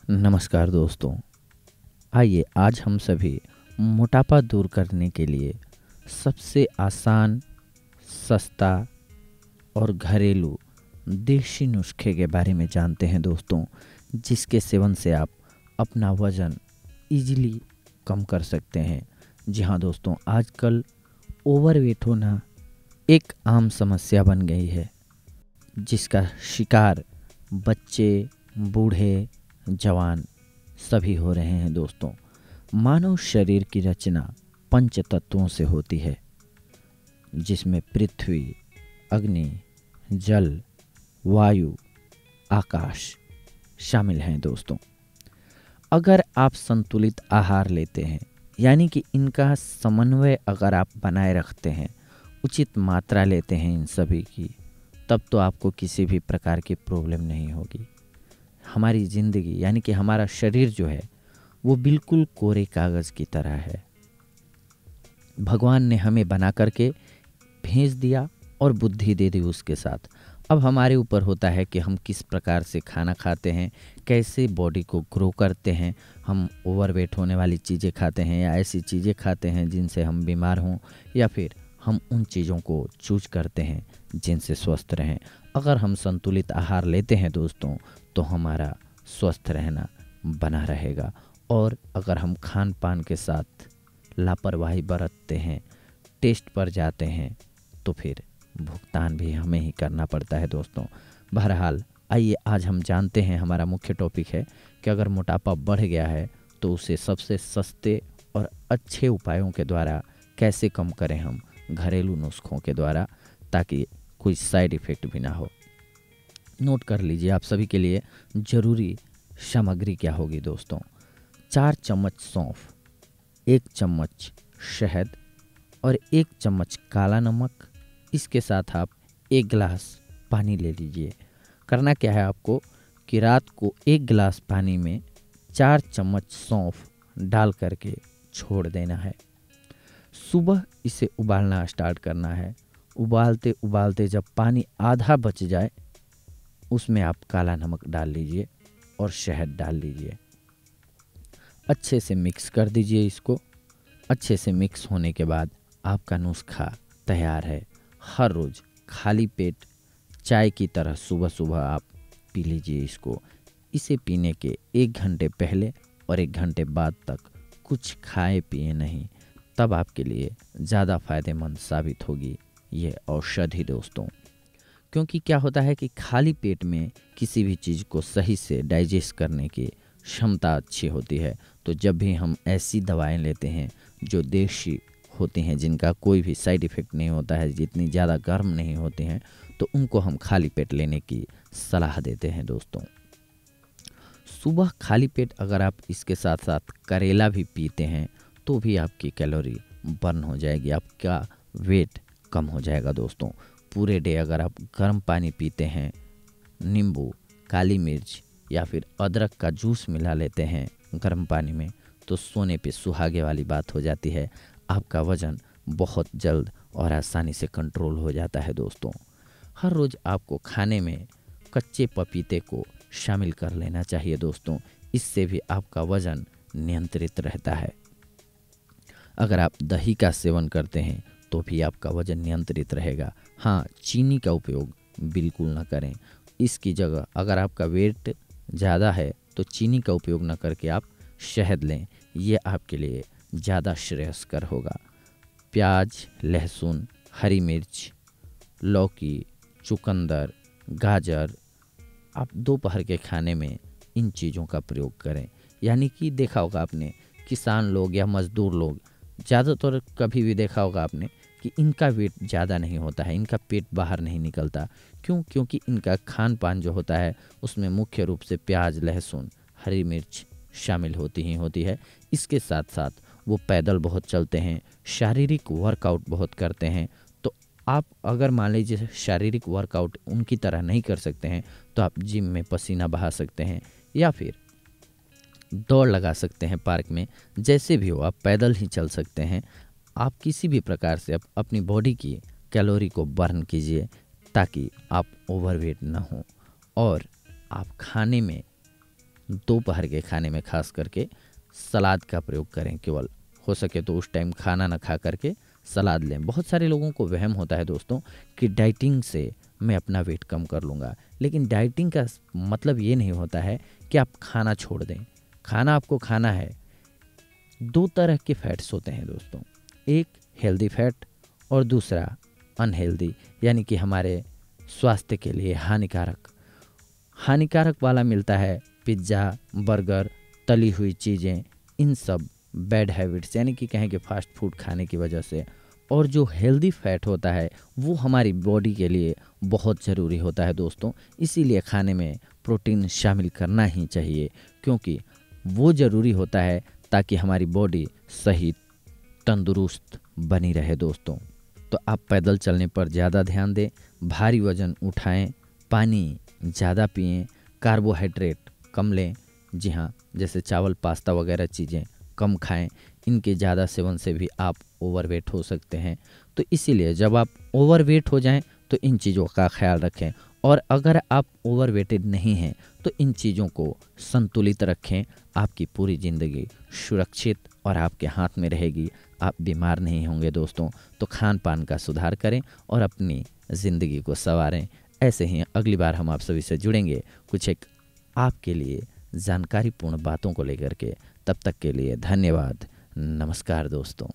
नमस्कार दोस्तों। आइए आज हम सभी मोटापा दूर करने के लिए सबसे आसान, सस्ता और घरेलू देसी नुस्खे के बारे में जानते हैं दोस्तों, जिसके सेवन से आप अपना वज़न इजीली कम कर सकते हैं। जी हाँ दोस्तों, आजकल ओवरवेट होना एक आम समस्या बन गई है, जिसका शिकार बच्चे, बूढ़े, जवान सभी हो रहे हैं दोस्तों। मानव शरीर की रचना पंच तत्वों से होती है, जिसमें पृथ्वी, अग्नि, जल, वायु, आकाश शामिल हैं दोस्तों। अगर आप संतुलित आहार लेते हैं, यानी कि इनका समन्वय अगर आप बनाए रखते हैं, उचित मात्रा लेते हैं इन सभी की, तब तो आपको किसी भी प्रकार की प्रॉब्लम नहीं होगी। हमारी ज़िंदगी यानी कि हमारा शरीर जो है वो बिल्कुल कोरे कागज़ की तरह है। भगवान ने हमें बना करके भेज दिया और बुद्धि दे दी उसके साथ। अब हमारे ऊपर होता है कि हम किस प्रकार से खाना खाते हैं, कैसे बॉडी को ग्रो करते हैं। हम ओवरवेट होने वाली चीज़ें खाते हैं या ऐसी चीज़ें खाते हैं जिनसे हम बीमार हों, या फिर हम उन चीज़ों को चूज करते हैं जिनसे स्वस्थ रहें। अगर हम संतुलित आहार लेते हैं दोस्तों, तो हमारा स्वस्थ रहना बना रहेगा। और अगर हम खान पान के साथ लापरवाही बरतते हैं, टेस्ट पर जाते हैं, तो फिर भुगतान भी हमें ही करना पड़ता है दोस्तों। बहरहाल आइए आज हम जानते हैं, हमारा मुख्य टॉपिक है कि अगर मोटापा बढ़ गया है तो उसे सबसे सस्ते और अच्छे उपायों के द्वारा कैसे कम करें हम, घरेलू नुस्खों के द्वारा, ताकि कोई साइड इफ़ेक्ट भी ना हो। नोट कर लीजिए आप सभी के लिए ज़रूरी सामग्री क्या होगी दोस्तों। 4 चम्मच सौंफ, 1 चम्मच शहद और 1 चम्मच काला नमक। इसके साथ आप 1 गिलास पानी ले लीजिए। करना क्या है आपको कि रात को 1 गिलास पानी में 4 चम्मच सौंफ डाल करके छोड़ देना है। सुबह इसे उबालना स्टार्ट करना है। उबालते उबालते जब पानी आधा बच जाए, उसमें आप काला नमक डाल लीजिए और शहद डाल लीजिए। अच्छे से मिक्स कर दीजिए इसको। अच्छे से मिक्स होने के बाद आपका नुस्खा तैयार है। हर रोज़ खाली पेट चाय की तरह सुबह सुबह आप पी लीजिए इसको। इसे पीने के 1 घंटे पहले और 1 घंटे बाद तक कुछ खाए पिए नहीं, तब आपके लिए ज़्यादा फायदेमंद साबित होगी ये औषधि दोस्तों। क्योंकि क्या होता है कि खाली पेट में किसी भी चीज़ को सही से डाइजेस्ट करने की क्षमता अच्छी होती है। तो जब भी हम ऐसी दवाएं लेते हैं जो देशी होती हैं, जिनका कोई भी साइड इफ़ेक्ट नहीं होता है, जितनी ज़्यादा गर्म नहीं होती हैं, तो उनको हम खाली पेट लेने की सलाह देते हैं दोस्तों। सुबह खाली पेट अगर आप इसके साथ साथ करेला भी पीते हैं, तो भी आपकी कैलोरी बर्न हो जाएगी, आपका वेट कम हो जाएगा दोस्तों। पूरे डे अगर आप गर्म पानी पीते हैं, नींबू, काली मिर्च या फिर अदरक का जूस मिला लेते हैं गर्म पानी में, तो सोने पे सुहागे वाली बात हो जाती है। आपका वज़न बहुत जल्द और आसानी से कंट्रोल हो जाता है दोस्तों। हर रोज़ आपको खाने में कच्चे पपीते को शामिल कर लेना चाहिए दोस्तों। इससे भी आपका वज़न नियंत्रित रहता है। अगर आप दही का सेवन करते हैं तो भी आपका वज़न नियंत्रित रहेगा। हाँ, चीनी का उपयोग बिल्कुल ना करें। इसकी जगह अगर आपका वेट ज़्यादा है तो चीनी का उपयोग ना करके आप शहद लें, ये आपके लिए ज़्यादा श्रेयस्कर होगा। प्याज, लहसुन, हरी मिर्च, लौकी, चुकंदर, गाजर, आप दोपहर के खाने में इन चीज़ों का प्रयोग करें। यानी कि देखा होगा आपने, किसान लोग या मज़दूर लोग ज़्यादातर कभी भी देखा होगा आपने कि इनका वेट ज़्यादा नहीं होता है, इनका पेट बाहर नहीं निकलता। क्यों? क्योंकि इनका खान पान जो होता है उसमें मुख्य रूप से प्याज, लहसुन, हरी मिर्च शामिल होती ही होती है। इसके साथ साथ वो पैदल बहुत चलते हैं, शारीरिक वर्कआउट बहुत करते हैं। तो आप अगर मान लीजिए शारीरिक वर्कआउट उनकी तरह नहीं कर सकते हैं, तो आप जिम में पसीना बहा सकते हैं या फिर दौड़ लगा सकते हैं पार्क में। जैसे भी हो, आप पैदल ही चल सकते हैं। आप किसी भी प्रकार से अपनी बॉडी की कैलोरी को बर्न कीजिए, ताकि आप ओवरवेट ना हो और आप खाने में दोपहर के खाने में खास करके सलाद का प्रयोग करें। केवल हो सके तो उस टाइम खाना ना खा करके सलाद लें। बहुत सारे लोगों को वहम होता है दोस्तों कि डाइटिंग से मैं अपना वेट कम कर लूँगा, लेकिन डाइटिंग का मतलब ये नहीं होता है कि आप खाना छोड़ दें। खाना आपको खाना है। दो तरह के फैट्स होते हैं दोस्तों, एक हेल्दी फैट और दूसरा अनहेल्दी, यानी कि हमारे स्वास्थ्य के लिए हानिकारक वाला मिलता है पिज्ज़ा, बर्गर, तली हुई चीज़ें, इन सब बैड हैबिट्स, यानी कि कहें कि फास्ट फूड खाने की वजह से। और जो हेल्दी फैट होता है वो हमारी बॉडी के लिए बहुत ज़रूरी होता है दोस्तों। इसीलिए खाने में प्रोटीन शामिल करना ही चाहिए, क्योंकि वो ज़रूरी होता है ताकि हमारी बॉडी सही तंदुरुस्त बनी रहे दोस्तों। तो आप पैदल चलने पर ज़्यादा ध्यान दें, भारी वज़न उठाएं, पानी ज़्यादा पिएं, कार्बोहाइड्रेट कम लें। जी हाँ, जैसे चावल, पास्ता वगैरह चीज़ें कम खाएं। इनके ज़्यादा सेवन से भी आप ओवरवेट हो सकते हैं। तो इसीलिए जब आप ओवरवेट हो जाएं तो इन चीज़ों का ख्याल रखें, और अगर आप ओवरवेटेड नहीं हैं तो इन चीज़ों को संतुलित रखें। आपकी पूरी ज़िंदगी सुरक्षित और आपके हाथ में रहेगी, आप बीमार नहीं होंगे दोस्तों। तो खान पान का सुधार करें और अपनी ज़िंदगी को संवारें। ऐसे ही अगली बार हम आप सभी से जुड़ेंगे कुछ एक आपके लिए जानकारीपूर्ण बातों को लेकर के। तब तक के लिए धन्यवाद। नमस्कार दोस्तों।